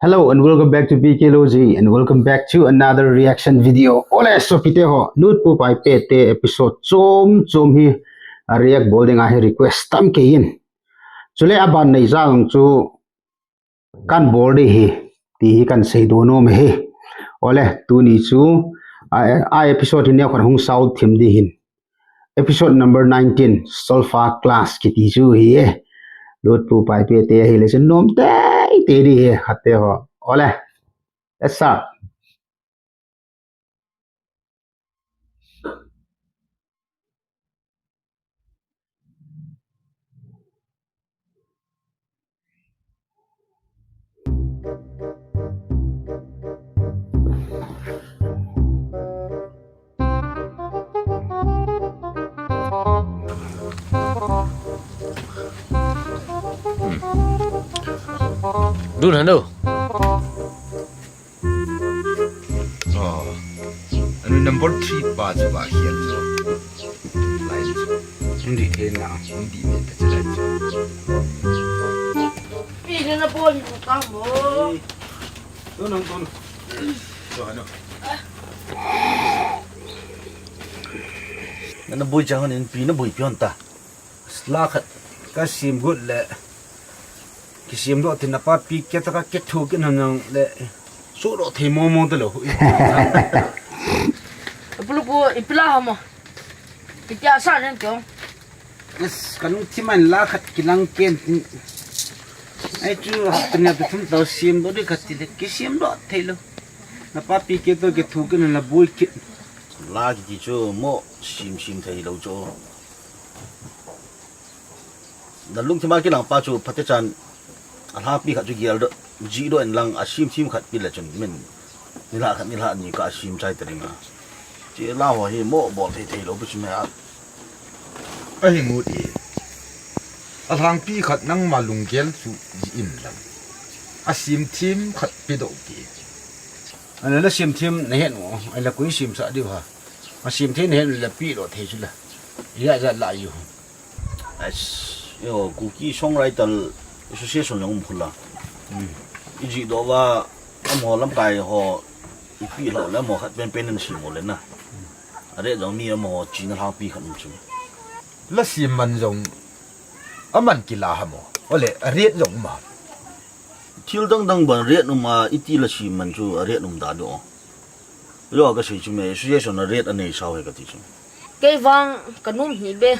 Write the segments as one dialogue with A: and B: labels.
A: Hello and welcome back to BK Logi and welcome back to another reaction video. Ole so pite ho lut pu pai pe te episode chom hi a react bolding a request tam ke in. Chule aban nei jang chu kan bolde hi ti hi kan sei do no me hi. Ole tu ni chu a episode ni khon hung south thim di hin. Episode number 19 Solfa class ki ti chu hi e. Lut pu pai pe te hi le chen nom te di he hatte ho ole let's start
B: Dun ano?
C: Ano number 3 pa sa bahiyan so. Line so.
A: hindi na
C: Hindi nito sa line so.
D: Pili na po yung utang mo.
A: tunong
C: So ano?
B: Nanaboy siya kanin, pinaboy piyon ta. Slakat, kasim good le. Kisim do tinapa pikya taka ketukin hanang le. Suro timo mo talo.
D: Ipulu po, ipilaha mo. Itiasa rin ko.
B: Yes, kanung timan lakat kilang ken. Ay tu hapnya betum tau sim do de katile kisim do telo. Napa pikya to ketukin na boy kit. Lagi ji cho mo sim thai lo cho. Dalung tima kilang pa cho patechan alha pi khat ju gial do ji do en lang asim tim khat pi la chun men nila khat nila ni ka asim chai tringa che la ho hi mo bol thei lo bu chme a
C: Ay mood e. Alhang pi khat nang malung gel su in lang. Asim team khat pido ki.
B: ana la sim tim ne hen mo ai la kui sim sa di ha asim the ne hen la pi lo thei chu la ya za la yu as yo ku ki song rai tal association long phula iji do wa amo lam kai ho ipi lo la mo khat pen nen si mo le na are jong mi amo chin ha pi khan chu
C: La sim man jong aman kila ha mo. Ole riet jong ma.
B: thil dang ban re nu ma iti la si man chu re num da do lo ga si chu me association na re anei saw he ka ti chu
D: Kay vang kanum hibe.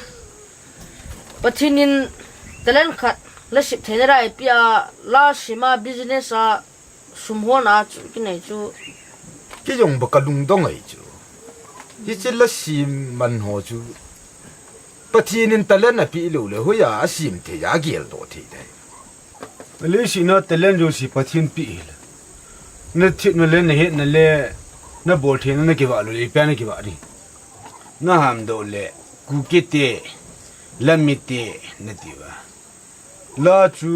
D: Patinin talen khat la sip thenera ipia la sima business a sumhona chu kinai chu.
C: Ki jong ba kalung dong ai chu. Hi chil la sim man ho chu. Patinin talan na pi lo le hoya asim te ya gel do te dai.
B: le si na telen jo si pathin pi na thit na le na he na le na bol the na ki ba lo le pa na ki ba ri na ham do le ku ke te la mi te na ti ba la chu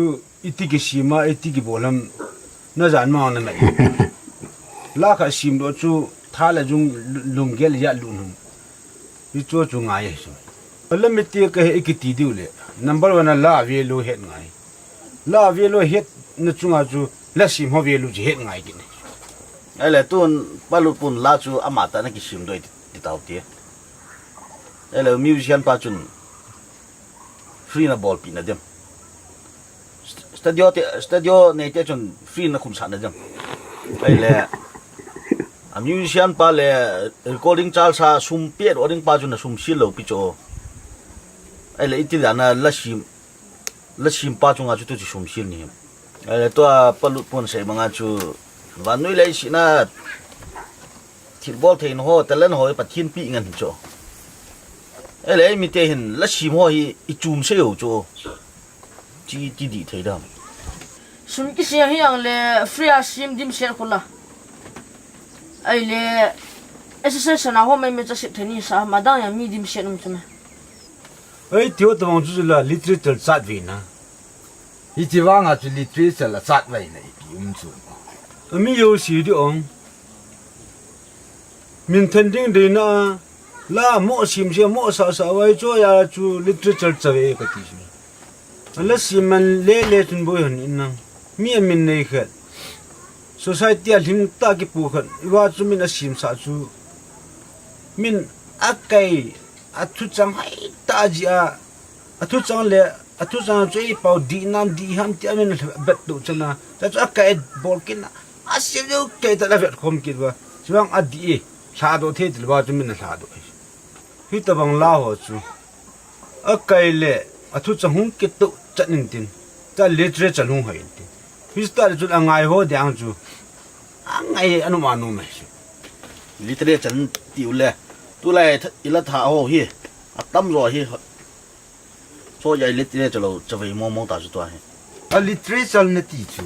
B: iti ki sima iti ki bolam na jan ma na mai la kha sim do chu tha la jung lung gel ya lu nu ri chu chu nga ye chu la mi te ka he ki ti du le number 1 la ve lo he ngai la velo het na chunga chu la sim ho velo ji het ngai gin ele tun palu pun la chu amata na ki sim doi ti tau ti ele musician pa chun free na ball pi na dem stadio ne te chun free na khum sa na dem ele a musician pa le recording chal sa sum pe recording pa chun na sum sil lo pi cho ele iti na la sim pa chunga chu tu chi sum sil ni ele to palut pon sei manga chu vanui lai sina football thein ho talen ho pathin pi ngan cho ele mi te hin la sim ho hi I chum se yo cho chi di thei dam
D: Sum ki siya hiyang le free a sim dim share khula. Ay le SSS na ho may mecha sip theni sa madang ya mi dim share num chuma.
B: ai theo tawang chu la literature chat vi na
C: Hi chi wanga chu literature la chat wai nei pi chu.
B: ami yo si di ong min thending de na la mo sim se mo sa wai cho ya chu literature chawe ka ti la sim man le chun bo hin in mi min nei khat society lim ta ki pu khan wa chu min asim sa chu min akai athu chang hai ta ji a athu chang le athu chang chei pau di nam di ham ti amen bet du chana ta chu akai bol kin asim yo ke ta la vet khom ki wa chuang adi sa do the til wa chu min sa do hi ta bang la ho chu akai le athu chang hung ki tu chanin tin ta literature hung hai tin history chu angai ho dang chu angai anu ma nu mai
E: literature tiu le tu lai ila tha ho hi atam ro hi so ya literature lo chawei mo mo ta chu to hi
C: a literature na ti chu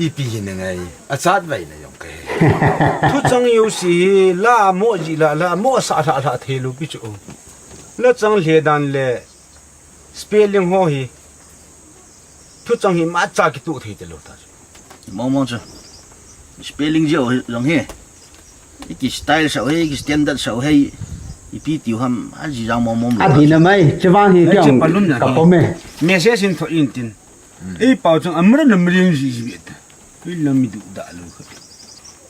C: ipi hin ngai a chat vai na yong ke
B: thu chang yu si la mo ji la mo sa tha thelu pi chu la chang le dan le spelling ho hi thu chang hi ma cha ki tu thei te lo ta
E: mo mo chu spelling jo rong he iki style sao he iki standard sao he ipi tiu ham a ji jang mo mo
A: adi na mai chawang hi kyang ka pome
B: message in tho in tin ei pau chang amra namring ji ji bet i lam mi du da lo kha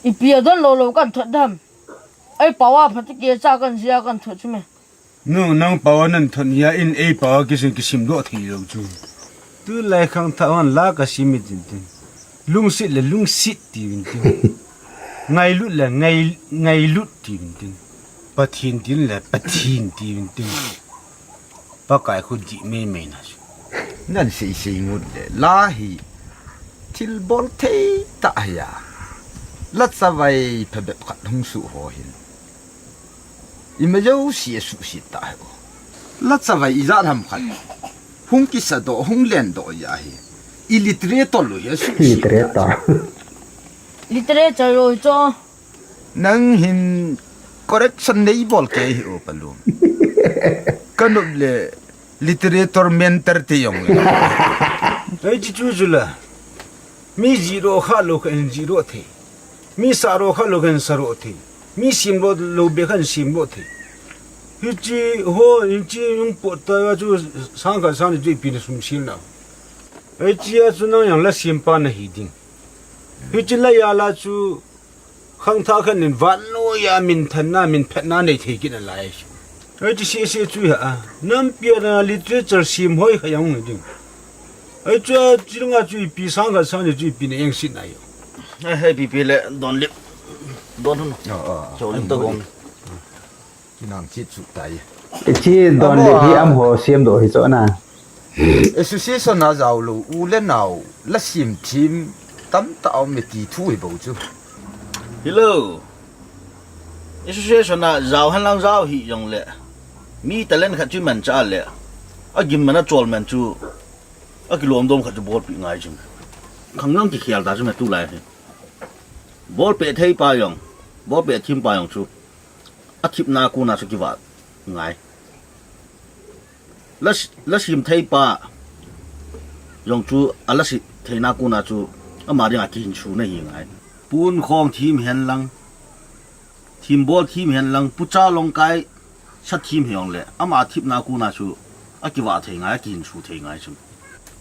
D: ipi adon lo kan thot dam ai pawa phati ke cha kan sia kan thot chume
B: no nang pau nan thon ya in ei pau ki sim lo thei lo chu tu lai khang tha on la ka sim mi tin tin lung sit le lung sit ti tin ngai lut le ngai lut ti tin pathin tin le pathin ti tin pa kai khu ji me me na
C: nan sei ngut le la hi til bol the ta ya lat sa vai phe be khat hung su ho hin ima jo si su si ta ho lat sa vai izat ham khat hung ki sa do hung len do ya hi illiterate lo ya su
D: literature ro cho
C: nang hin correction nei bol ke hi o palum kanum le literator mentor te yong
B: ai ji chu la mi zero kha lo kan zero the mi saro kha lo kan saro the mi sim lo be kan sim lo the hi ji ho hi ji yung po ta ju sang ka sang ji pi de sum sim na ai ji a chu nang yang la sim pa na hi ding hi ji la ya la chu khang tha khan nin van no ya min than na min phet na nei the kin la ai ai ji se chu ha nam pi na literature sim hoi khayang ni ding ai chu jinga chu pi sang ka sang ji pi ne yang sin na yo
E: he pi pi le don lip don no so lim to gong
C: kinang chi chu tai
A: chi don le hi am ho siam do hi cho na
C: association na zaw lo u le naw la sim team tam ta au me ti thu bo chu
E: hello association na zao han lang zao hi yong le mi talent kha chu man cha le a gim mana chol man chu a ki lom dom kha chu bol pi ngai chu khang nang ki khial da chu me tu lai he bol pe thei pa yong bol pe thim pa yong chu a thip na ku na chu ki wa ngai la sim thei pa yong chu ala si thei na ku na chu a ma ring a ki hin chu na hi ngai pun khong thim hen lang thim bol thim hen lang pucha long kai sa thim hyong le ama thip na ku na chu akiwa thei ngai ki hin chu thei ngai chu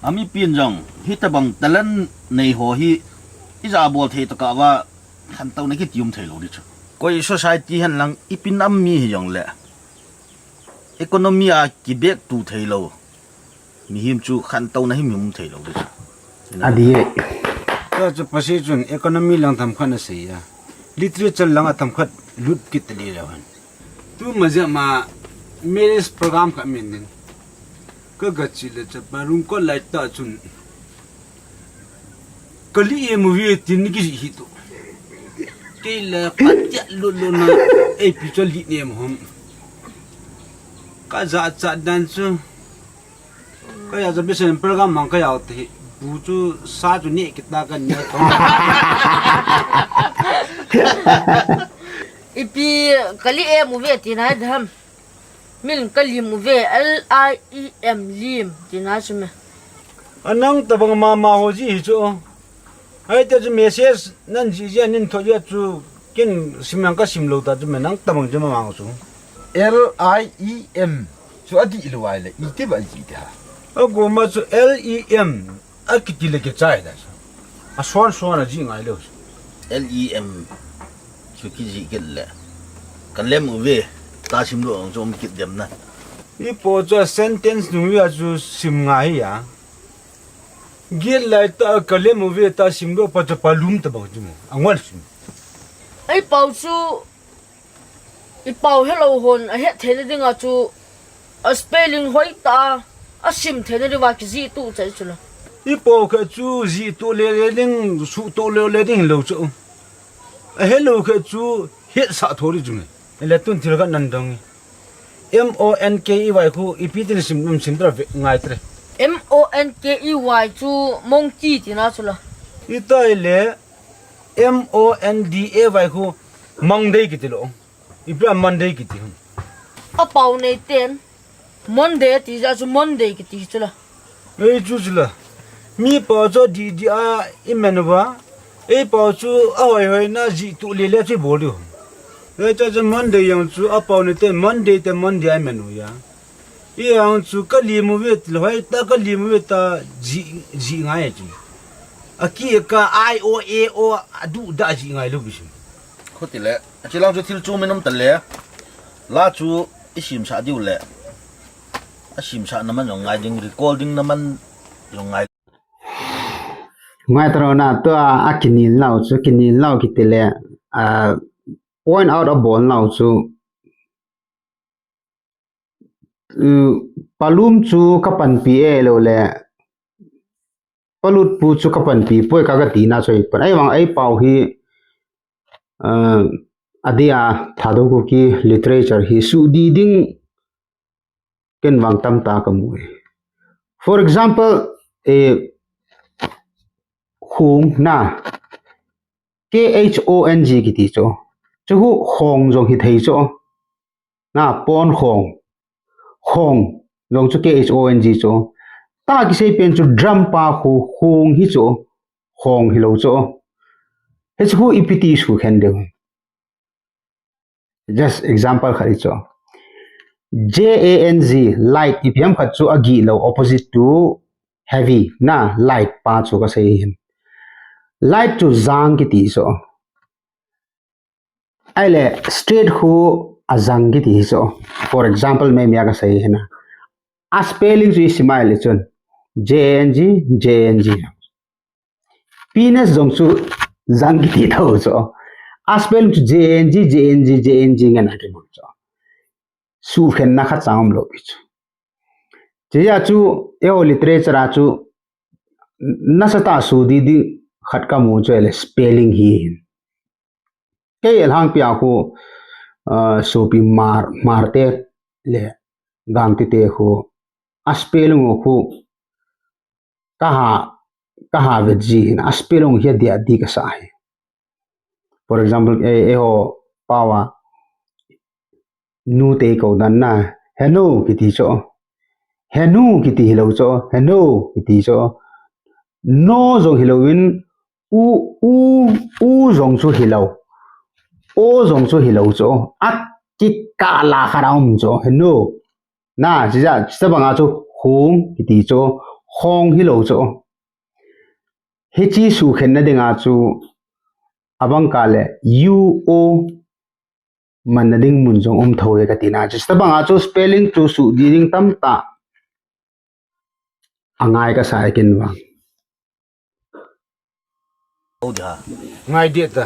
E: ami pin jong hi ta bang talan nei ho hi iza bol thei to ka wa khan tau na ki tium thei lo ri chu koi society hen lang ipin am mi hyong le economy a ki bek tu thei lo mi him chu khan tau na hi mi mum thei lo ri chu
A: adi
B: ta chu pasi chun economy lang tham khan na sei ya literature lang atam khat lut kit li rawan tu maja ma marriage program ka min din ka gachi le cha parung ko light ta chun kali e movie tin ki hi to ke la patya lu na e pi cho li ne hom ka za cha dan chu ka ya za bisen program mang ka ya te bu chu sa chu ne kita kan ne to
D: ipi kali e movie tin ha dham min kali movie LIEM lim tin ha chume
B: anang tabang ma ho ji chu ai te chu message nan ji ja nin tho ya chu kin simang ka sim lo ta chu menang tabang chu ma chu
C: LIEM chu adi ilwai le ite ba ji da
B: ago ma chu LEM akiti le ke chai da a swan a ji ngai lo
E: LEM ชุกิจิกินแหละกันเล่มอุเวตาชิมโลงจอมกิดเดียมนะ
B: อีปอจอ sentence นูยาจูสิมงายยาเกลไลตากะเลมอุเวตาสิมโลปะจะปะลุมตะบักจุมอังวัลสิม
D: ไอ้เป่าจูอีเป่าให้เราหนไอ้เฮ็ดเทนดิ้งอ่ะจูสเปลลิ่งหอยตาสิมเทนดิ้งว่ากิจิตู้ใจจุละ
B: อีปอคะจูจีตัวเลดิงสุตัวเลดิงโลจูเฮโลคะจูเฮ็ดสะโทริจุมเลตุนทิรกันนันดง MONKEY คูอีพีตินสิมสิมตระง่ายตระ
D: MONKEY จูมงจีตินะจุละ
B: อีตายเล MONDAY คูมังเดย์กิติโลอีปรามันเดย์กิติ
D: อะเป่าในเต็นมันเดติจะจูมันเดกิติจุละ
B: เอ้ยจูจุละมีปอจอดีอาอิเมนวะเอ้ปอจูเอาไว้ไว้น่าจีตุเลเลที่บ่ดูเอ้จะมันเดย์ยังจูอะปอในเต็นมันเดย์แต่มันเดย์ไอเมนูยาอียังจูกะลีมูเวตลอยตากะลีมูเวตาจีง่ายจูอากีกะ IOAO ดูดาจีง่ายลูบิชิ
E: โคติแหละจิลองจะทิลจูไม่น้ำตะเลยลาจูอิชิมชาดิวแหละชิมชาน้ำมันยังไงดิงรีคอร์ดิ้งน้ำมันยังไง
A: ง่ายตรอนะตัวอากินินเล่าจูกินินเล่ากิติเลpoint out of ball เล่าจูปาลุมจูกัปันปีโลเลปาลุดปูจูกัปันปีป่วยกากตีน่าช่วยปนไอ้วังไอ้เป่าฮีอดีอาทาดูกุกี literature ฮีสุดีดิ้งเกินวังตั้มตากมวย for example คงน่ะ KHONG กิติโจจะหูคงจงฮิตให้โจน่ะปอนคงลงจุ KHONG โจตากิเซเป็นจุ drum ปาหูคงฮิโจคงฮิโลโจเฮจูอีพีตีสูเข็นเดียว just example ขัดโจ JANZ light อีพีมขัดโจอากีโล opposite to heavy น่ะ light ปาโจก็เสีย light จุจางกิติโจไอ้เล่ straight หูอาจางกิติโจ for example ไม่มีอะไรเสียนะa spelling จุสิมาเลยจน JNG penis จงจุจางกิติเท่าโจa spelling จุ JNG งั้นนะที่บอกโจสูเข็นนักจางมโลบิโจเจ้าจูliterature จูน่าจะตาสูดีดีขัดกับมูโจเลย spelling ฮีเกี่ยหางพิอาคูสูปีมาร์เตเลยกางติเตคูa spelling คูก็หาเวจีนะ a spelling เฮียดีก็สาย for example ปาวะนูเตก็ดันนะ hello กิติโจ hello กิติ hello โจ hello กิติโจ no จง hello วินอูจงจู hello โอจงจู hello โจอักกิกาลาคารามโจ hello น่ะจะบังอาจูหงกิติโจหง hello โจเฮจีสูเข็นนะเดงอาจูบังกาเล UO มันนะดิ้งมุนจงทวยกติน่าจะบังอาจู spelling จูสูดีดิ้งตั้มตาง่ายก็สายกินวัง
E: โอ้เดี๋ยว
B: ง่ายเดียด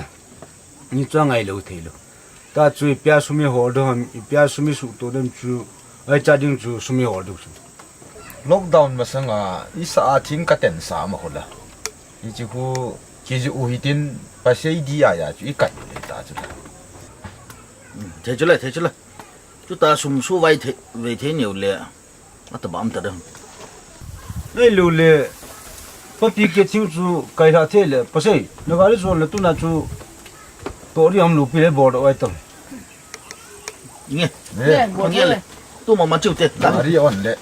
B: นี่จ้าง่ายเลยทีละตาจุยพิอาสุมีหัวดมพิอาสุมีสุดตัวเดิมจูไอ้จ่าดิ้งจูสุมีหัวดูจู
C: ล็อกดาวน์มาสังอีสาทิ้งกระเต็นสามคนละอีจิคูคิจูอุฮิตินภาษาดีอาญาจุอีกัดเลยตาจุด
E: เทจุเลยจุตาสุ่มสู้ไว้เทเหนียวเลยอัตบ้ามตะเดิม
B: ไอ้ลูเล่พอปีเกทิ้งจูไก่ราเทเลภาษานักการิจเลยตุน่าจูตัวที่ผมลูปีเลยบอร์ดไว้ตั้ง
E: งี้
D: เนี่ยบวชเลย
E: ตู้มันจิ้วเตะ
C: ตาเรียนเลย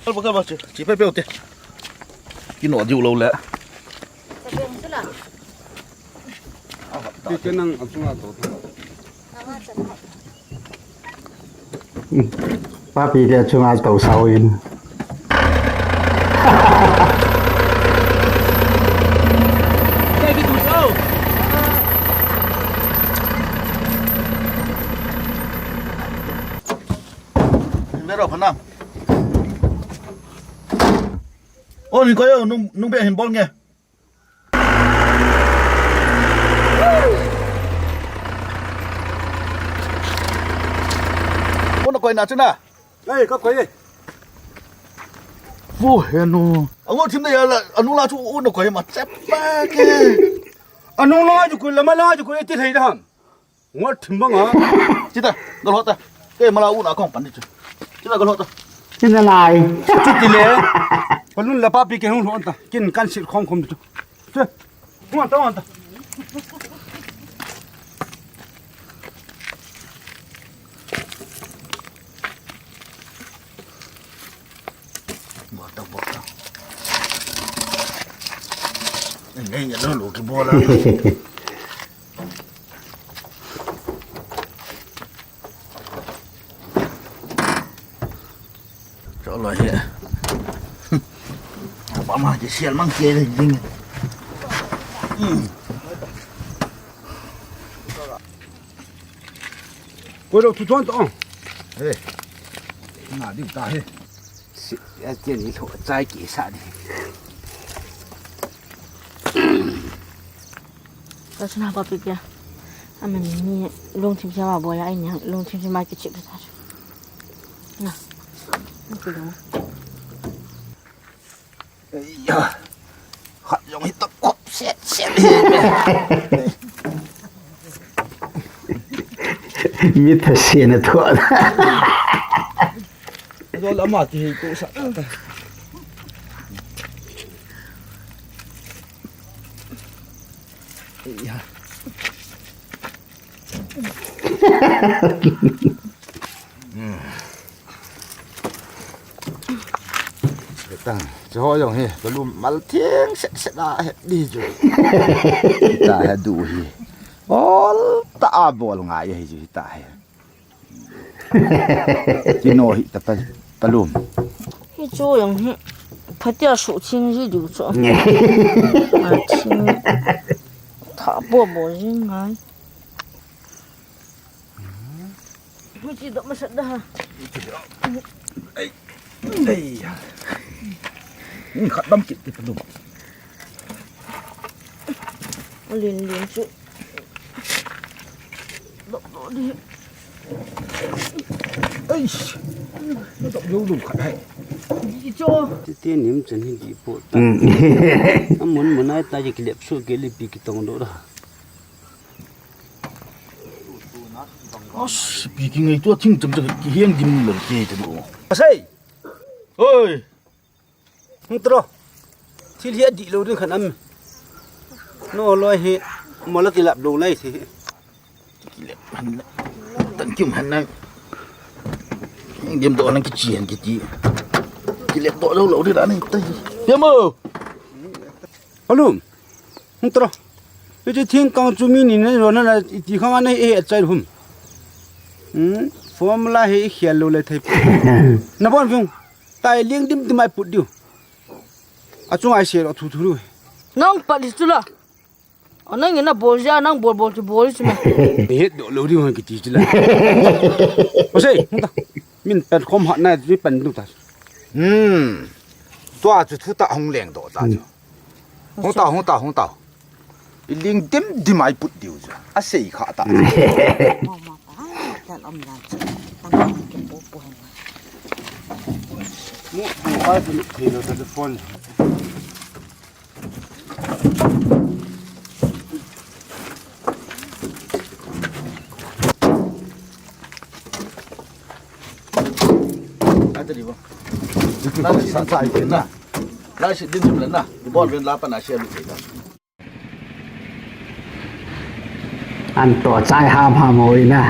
C: ก็
E: ก็จีไปเปรี้ยวเตะกินหนวดอยู่เราแหละ
D: จะเป็นสิล่ะ
B: ปีเกนั่งอัศวะตัว
A: ป้าปีแกช่วงอาเต่าเสาอิน
E: Đây cái tủ sâu. Biết rồi, phần nào. Ôi, thì có yêu, nung bẹ hình bol nghe. Ôi, nó quay nào chứ nào?
B: เอ้ยก็คุย
E: Vô hèn nô. Ông ngồi chim đây là ông nung la chú ôn nó quay mà chép ba kê.
B: อันนู้นรออยู่คุณแล้วมาอยู่คุณไอ้ที่ไหนทำงดถึงบ้างเหรอ
E: Chị ta, nó lót ta. Cái mà la ôn à con bắn đi chứ. Chị ta có lót ta.
A: กินอะไร
B: จุดที่เละคนนู้นละป้าปีกินห้องร้อนตากินกันสิของคมจุดเจ้าหัวตาหัวตา
E: Bỏ tao bỏ tao. Nghe nhận nó lũ cái bò là. Cho lại hiện. Bà mà chỉ xe mang kia thì dinh.
B: quay đầu tụt tuan tao
C: Ê, ngả đi ta hết.
A: Sẽ tiền ý thổ trai kỹ xạ đi
D: ก็ชนะปาปิกยาอันมันมีลงทีมเชียร์บ่อยไอ้เนี่ยลงทีมเชียร์มากิจิกได้นะนี่คือดู
E: Ây da. Hạt giống hết tao quắp xét xét đi.
A: มีแต่เสียนะทั่ว
E: Rồi lắm mà thì cũng sợ ta. Ây da.
C: Tăng cho dòng hi, có lùm mal thiêng sẽ đã hết đi rồi. Ta hết đủ hi. Ồ, ta bò lòng ngại hi rồi ta hết. Chỉ nô hi ta lùm.
D: 一周用去拍点手青日就做，青他波波人来，我记得没事的哈，
C: Ây da. Khát băm kịp cái lùm.
D: 我连连就，落落的，
C: Ây, nó động vô lùm khát hay.
D: 一周。
F: Ti nim chen hi ki po ta. Amun munai ta ji klep su ke li pi ki tong do da.
E: Ôi, bị cái người tua thinh chấm chấm cái hiên dim lần kia cho đủ. Say. Ôi.
B: không tao thì hiện đi lâu đến khả năng nó loay hết mà nó thì lặp đồ này thì
E: Tận kim hắn này. Điểm độ nó cái chuyện cái gì. Cái lẹp độ lâu lâu thì đã này tay. Điểm ơi.
B: alo không tao cái thiên càng chú mi này rồi nó là chỉ không ăn này hết trái hum form là hết hiện lâu lại thấy nó bọn phim tại liên điểm thì mai bút điều à chúng ai xé nó thu thu rồi
D: nang pali tu la anang ina bolja nang bol tu bol chuma
B: hết độ lâu đi hơn cái gì chứ là ôi say không tao mình bật không hot này chỉ bật đâu ta
C: Tua chú thu tạo hông lèng đổ ra chú. Hông tạo. Liên điểm đi mai bút điều chú. Á xì khá ta.
B: mua ai thì nó telephone
E: Ai tadi bang? Lai si sai ken na. Lai si dim dim len na. Di bol ven la pa na sia lu ke.
A: อันต่อใจห้ามหาโมยนะ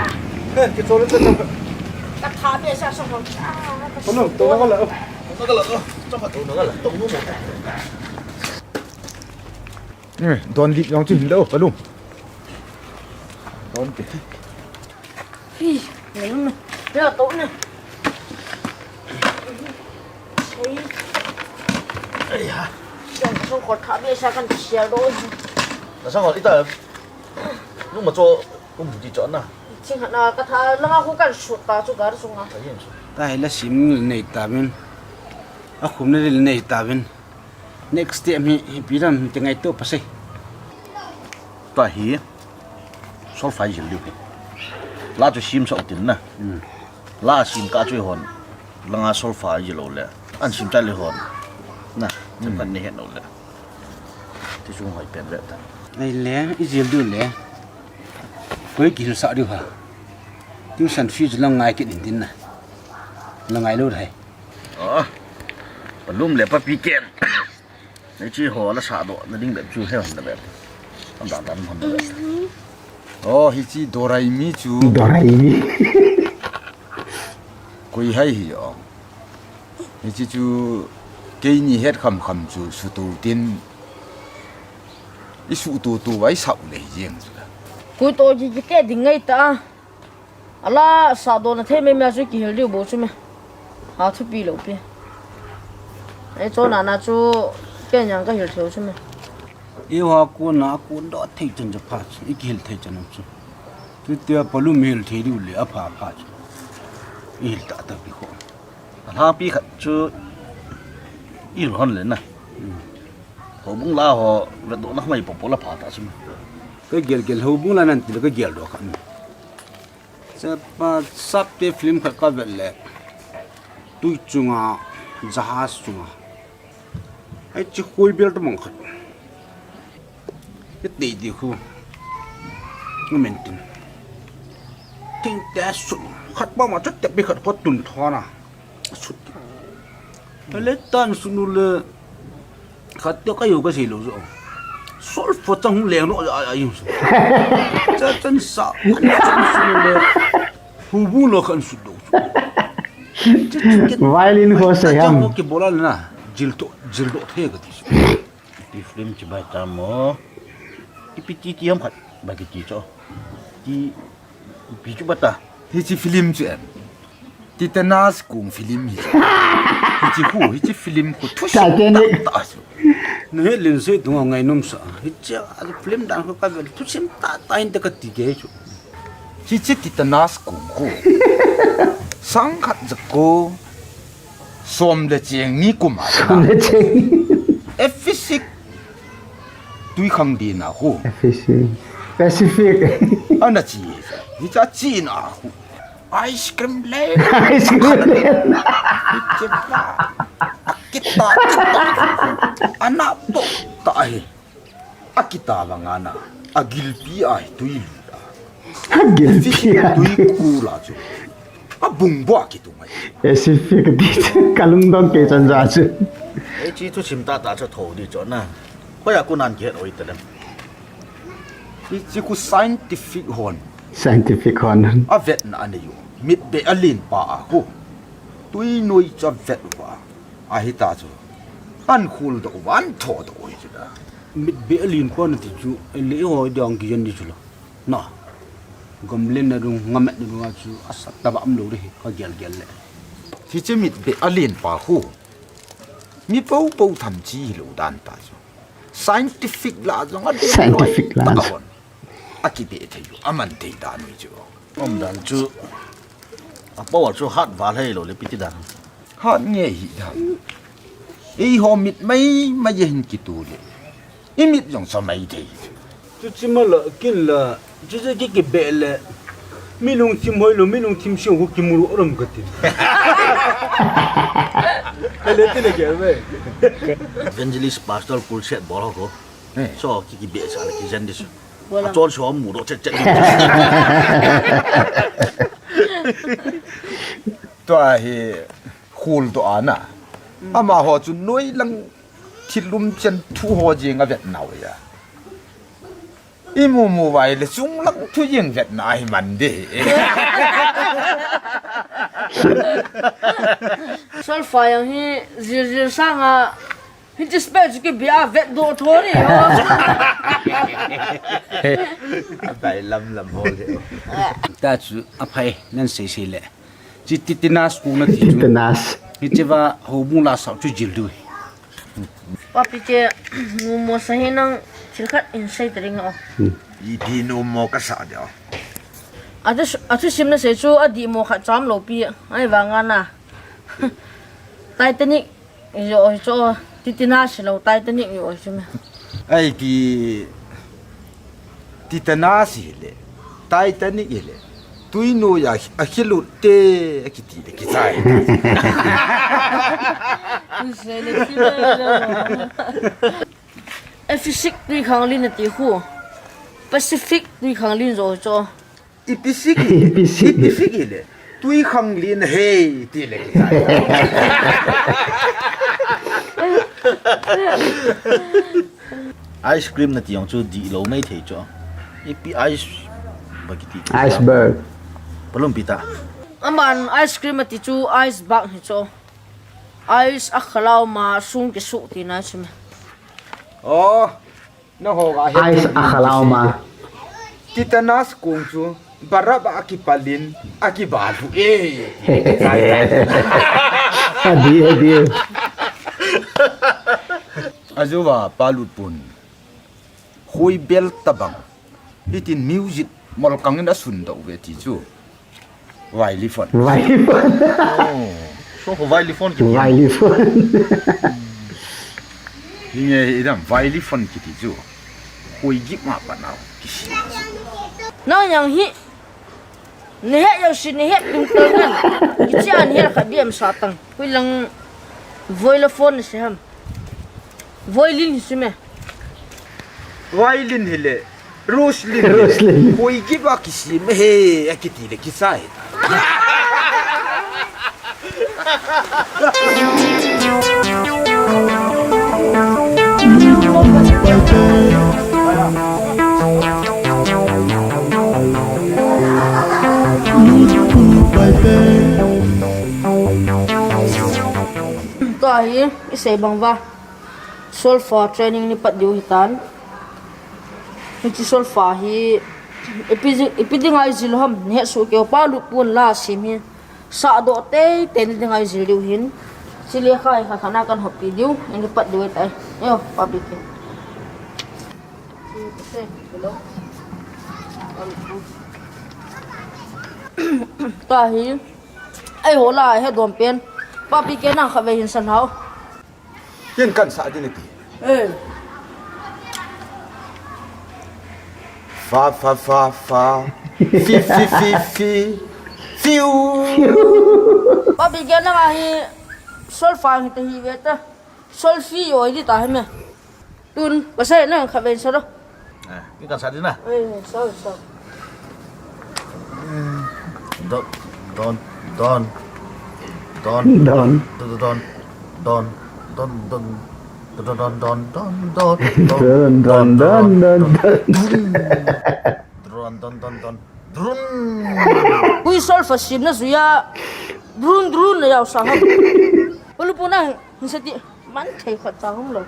B: cái số nó rất là
D: ตะขาเบี้ยซะสอง
B: không được tôi có lợi
E: Nó cái là trong mặt tủ nó là tủ nó một.
C: Toàn đi lòng chừng đâu, đúng. Toàn kì.
D: นี่นี่มันเดี๋ยวโต๊ะนี่
E: 哎呀，
D: 用生活特别下跟写东西，
E: 那上好一袋，那么做，我唔知做呐。
D: 今天那个他那个胡干说打就干送啊。
B: tai la sim nei tabin a khum ne nei tabin next step mi piram tengai to pasai
E: 大鱼，烧饭就溜的，拉就心烧点呐。拉心加最好，让俺烧饭就老了，俺心在里好，那这个你很老了，这种会变的。
B: nei le izil du le koi ki sa du ha tu san fi ju lang ngai ki din din na langai lo dai
E: 哦，把弄了把皮干，那最好了啥多，那另外就还有那边，俺打咱们那边。
C: 哦hi chi doraimi chu
A: Doraimi.
C: koi hai hi yo hi chi chu ke ni het kham kham chu su tu tin i su tu tu wai sau le jeng chu
D: Cúi tôi chỉ cái gì ngay ta, ala sao đó nó thêm mấy mấy cái hiểu điều bố chú mẹ, hào thu bì lẩu bì, ấy chỗ nào na chú cái nhà cái hiểu thiếu chú mẹ,
B: e wa ko na ko do thei chen ja pha i ki hel thei chen chu tu te palu mil thei du le a pha pha chu i ta ta bi ko
E: 他比就一路很人呐，后门拉好，那多那么一步步那爬到什么？
B: ka gel gel ho bung la nan ti ka gel do kan sa pa sap te film kha ka vel le tu chunga jahaz chunga ai chi khoi bel to mong khat ye te di khu momentin ting ta su khat ba ma chat te bi khat ko tun thona su le tan su nu le khat te ka yo ka si lo zo sol fo tang leng no a yu cha chan sa chan su le hu bu lo kan su do
A: Violin ho se
B: jam
A: ham.
B: ke bola na jil do the ga ti
E: di film coba tamu, di piti tiam kat bagi cico, di biju bata.
C: hi chi film chu em titanas kung film hi hi chi film ko thu
A: Titanic.
C: ta chu
B: ne lin se du ngai nom sa cha film dan ko ka vel tu sim ta in ta ka ti ge chu
C: hi chi titanas kung ko sang khat jako som le cheng ni kuma
A: Nó chênh.
C: efisik tui khang di na ho
A: Pacific.
C: ana chi hi cha chi na ho ice cream le
A: Ice cream.
C: kita anak to ta ai akita bangana agilpi ai tui
A: Guilty.
C: tui kula chu abung bo ki tu mai
A: Pacific đi kalung dong ke chan ja chu.
E: Eh cicu cinta tak cetau di cona, kau ya aku nanti oi tadi.
C: hi chi ku scientific hon
A: Scientific hon.
C: a vet na ane yo mit be alin pa a ho tui noi cha vet wa a hi ta chu an khul do wan tho do oi chu da
B: mit be alin ko na ti chu le ho dong ki yen di chu lo na gom len na dung ngamet du wa chu asat ta ba am lo ri ka gel gel le
C: hi chi mit be alin pa ho mi pau pau tham chi lo dan ta chu scientific la jong a
A: Scientific la.
C: aki be the yo aman te da noi chu
E: Om dan cu, apa waktu cu hat valai lo le piti dan.
C: ha nge hi da ei ho mit mai ma yen ki tu le i mit jong sa mai te
B: chu chi ma la kin la chu je ki be le mi lung tim hoi lo mi lung tim shong ko ki mu ro ram ka ti le te le ke ve
E: Evangelist pastor pulset bola ko.
C: Eh.
E: So kiki biasa lagi jendis.
D: Bola.
E: Acol so mu do cek.
C: to a he khul to ana ama ho chu noi lang thilum chen thu ho jing a vet naw ya i mu wai le chung lang thu jing vet na hi man de
D: sol fa yang hi zir sang à, hi chỉ spell cái bia vet đồ thôi đi ho.
C: bai lam lam ho de
B: ta chu a phai nan se se le chi titinas ku na ti chu
A: Titanas.
B: hi che wa ho bu la sa chu jil du
D: Papi ke ngumo sahinang silkat insay tering ako.
C: อีพีโนโมกษาเดียว
D: Atu sim na se chu adi mo kha cham lo pi ai wanga na. Titanic yo cho titina se lo Titanic yo chuma.
C: ไอ้กีติตนาสิเลไททานิกเลตุยโนยาอะคิลุเตอะคิติเลกิซาย
D: Se le kila. Pacific ni khang lin ti hu. Pacific ni khang lin zo cho.
C: อีปิซิกิเลตุยคังลินเฮติเลกิซาย
E: ice cream na tiang chu di lo mai thei cho ipi ice bagiti
A: Iceberg.
E: palom pita
D: Aman ice cream ti chu ice bag hi cho. Ice akhlaw ma sung ke su ti na chuma.
C: อ๋อนะโหกะเฮ
A: Ice akalauma.
C: ติตนาสกงจูบาระบะอากิปาลินอากิบาลุเอ
A: Adi.
C: ajuwa palut pun khoi bel tabang itin music mol kangin asun do ve ti chu wailifon
E: so ho vailifon ki
C: hinge idam wailifon ki ti chu khoi gip ma panau kisi
D: Na yang hi. Ni he yo si ni he tung tungan. Kicha ni he ka biam satang. Kuilang voilophone se ham. Violin se me.
C: wailin hele roslin khoi gip a kisi me he akiti le kisai
D: To hi isay bangwa. Solfa training ni pat diu hitan. Ni solfa hi ipidingai zilham ne su ke palu pun la simi sa do te ten dingai ziliu hin sili khai kha khana kan hopi diu ni pat diu tai yo public ta hi ai hola he dom pen papi ke na khave hin san hau
C: yen kan sa din ti
D: eh
C: fa fi fiu
D: papi ke na hi sol fa hi te hi veta sol fi yo di ta me tun pasai na khave sa do
E: ki kan sa din na
D: eh so
E: don
D: Kui sol fa sim na suya drun na yaw sa ham ulu puna hisati man thai khat sa hum lo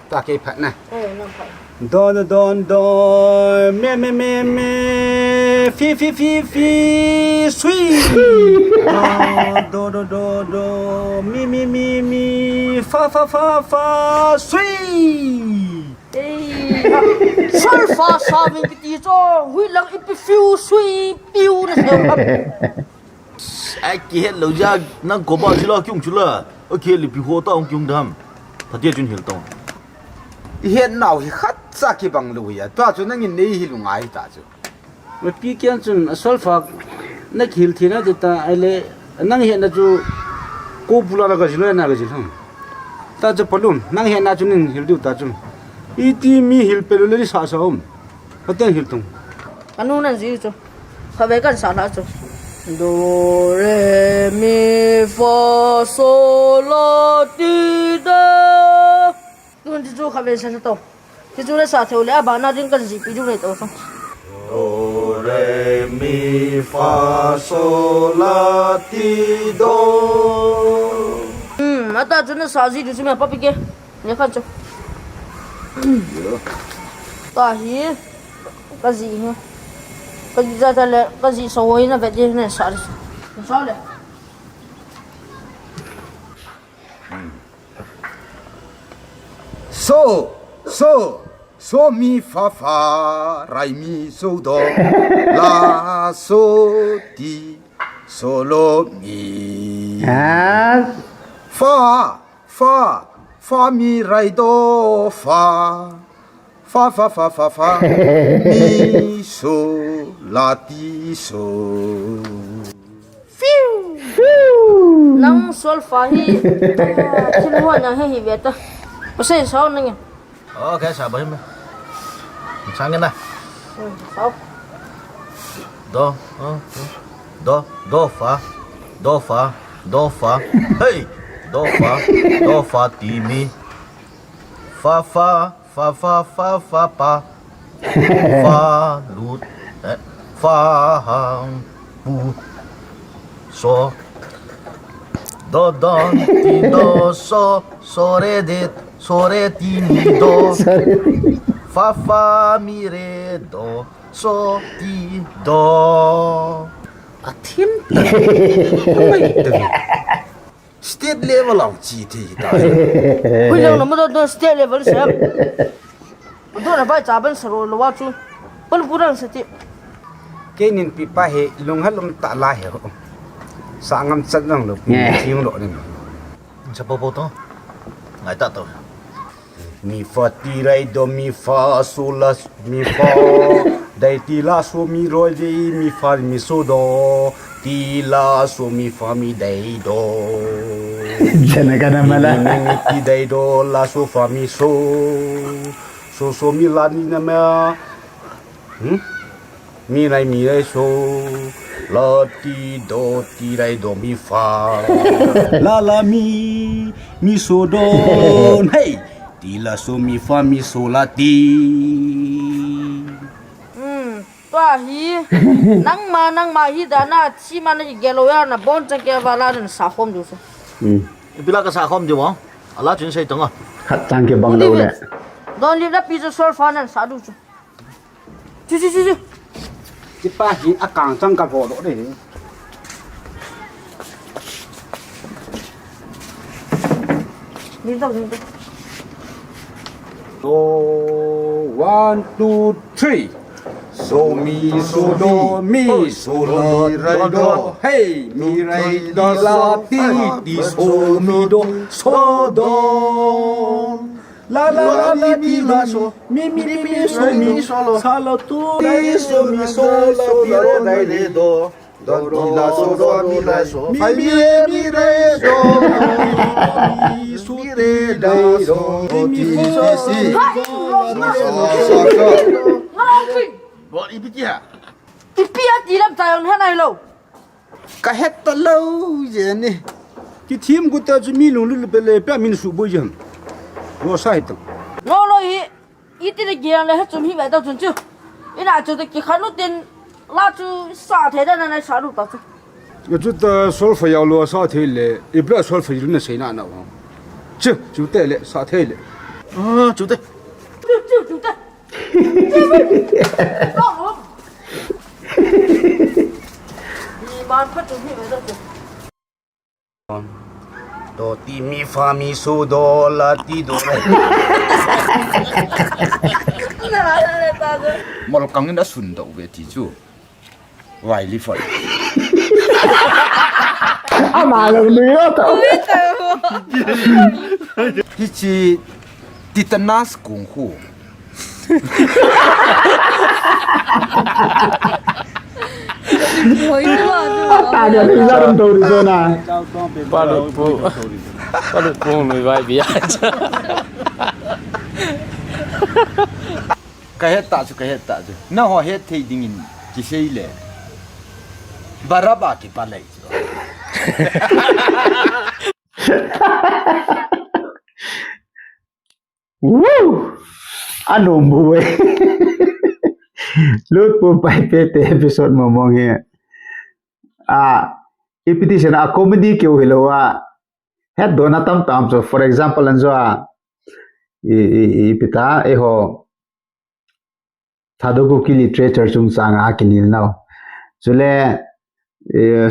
A: Ta ke phat na.
D: na fa
F: Don me fi sweet do mi fa sweet
D: sol fa sa vin ti cho hui lang ipi fiu sui piu na sa ham
E: ai ki het lo ja nang ko ba ji la kyung chu la o ke li pi ho ta ong kyung dam ta dia chun hil tong
C: hiện nào thì khát ra cái bằng lùi à, ta cho nó nhìn này hi lùng ai ta chứ,
F: mà pi kian chun sulfa na khil thina ta ale nang he na chu ko pula la ga jilo na ga jilo ta cha palum nang he na chu nin hil du ta chu iti mi hil pelu le sa sa om paten hil tung
D: anu nan ji cho khabe kan sa la cho do re mi fa sol la ti do tun ji chu khabe sa to ji chu le sa theu le ba na din kan ji pi ju le to so
C: do re mi fa sol la ti do,
D: ata chu na sa ji du chu me papi ke ne khan cho ta hi ka ji he ka ji za ta le ka ji so hoi na ve de ne sa ri sa le
C: so mi fa fa rai mi so do la so ti solo mi fa mi rai do fa mi so la ti so
D: nang sol fa hi chin ho na hi beta pasai sao nang
E: Ok, sao bởi mà. Sang cái này.
D: sao
E: Do fa. Hey, do fa ti mi. Fa pa. Fa lut. Fa pu. So. Do ti do so re ti mi do. Fa mi re do so ti do.
C: Atim state level of GT
D: hui lo no mo do state level sam do na ba cha ban saro lo wa chu pal purang sati
F: ke nin pi pa he lung halum ta la he sangam chat nang lo thiung lo ni
E: Sa po to. Ngai ta to.
F: mi fa ti rai do mi fa so la mi fa dai ti la so mi ro di mi fa mi so do ti la so mi fa mi dai do
A: Jangan mala.
F: mi ti dai do la so fa mi so mi la ni na ma mi rai so la ti rai do mi fa la mi so do hey ti la so mi fa mi so la ti
D: toa hi nang ma hi da na chi ma na gelo ya na bon cha ke wala na sa khom du so
E: Bila ka sa khom jo mo. Ala chun sei tong.
A: Khat tang ke bang lo le.
D: don li da pi zo sol fa na sa du chu chu
F: ti pa hi akang chang ka bo lo de
D: ni do
F: so 1 2 3 so mi so do mi so la rai do hey mi rai do la ti so mi do so do la ti la so mi so mi sa la tu rai so mi so la pi ro rai le do do la so do mi la so mi re do mi so re dai do ti si
E: Bo ipi ha.
D: ti pia ti lam ta yon hanai lo
F: ka het ta lo je ni ki thim gu ta ju mi lu lu pe le pa min su bo jam wo sai ta
D: no lo hi i ti de gian le ha chum hi ba da chun chu ina chu de ki khanu tin la chu sa the da na sa lu ta chu
F: yo ju ta sol fa yaw lo sa the le i bra sol fa lu na sei na na wa ju te le sa the le
E: Chủ tịch.
D: chu ta no no ni man pa chu hi ba da chu
F: do ti mi fa mi so do la ti do re mol kang na sun do ve ti chu wai li fa
A: Ama lo ni to.
C: hi chi titanas kung hu
A: Ta dia ni zarum to di zona.
G: Palut pun lebih baik biar aja.
C: ka het ta chu na ho het thei ding in ki sei le baraba ki palai chu
A: Woo! Ano buwe. Lut po pai pete episode mo mong he. Ipetition a comedy ke hilowa. Het donatam tam so for example anjo ipita eho Thadogu ki literature chung sanga kinil now. Jule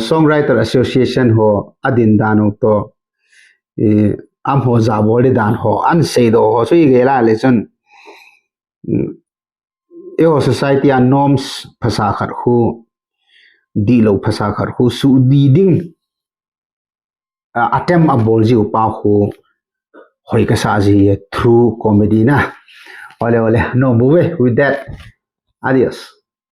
A: Songwriter Association ho adin danu to am ho za bol de dan ho an sei do ho sui ge la le chon eo society an norms phasa khat khu di lo phasa khat khu su di ding attempt a bol ji pa khu hoi ka sa ji through comedy na ole no move with that adios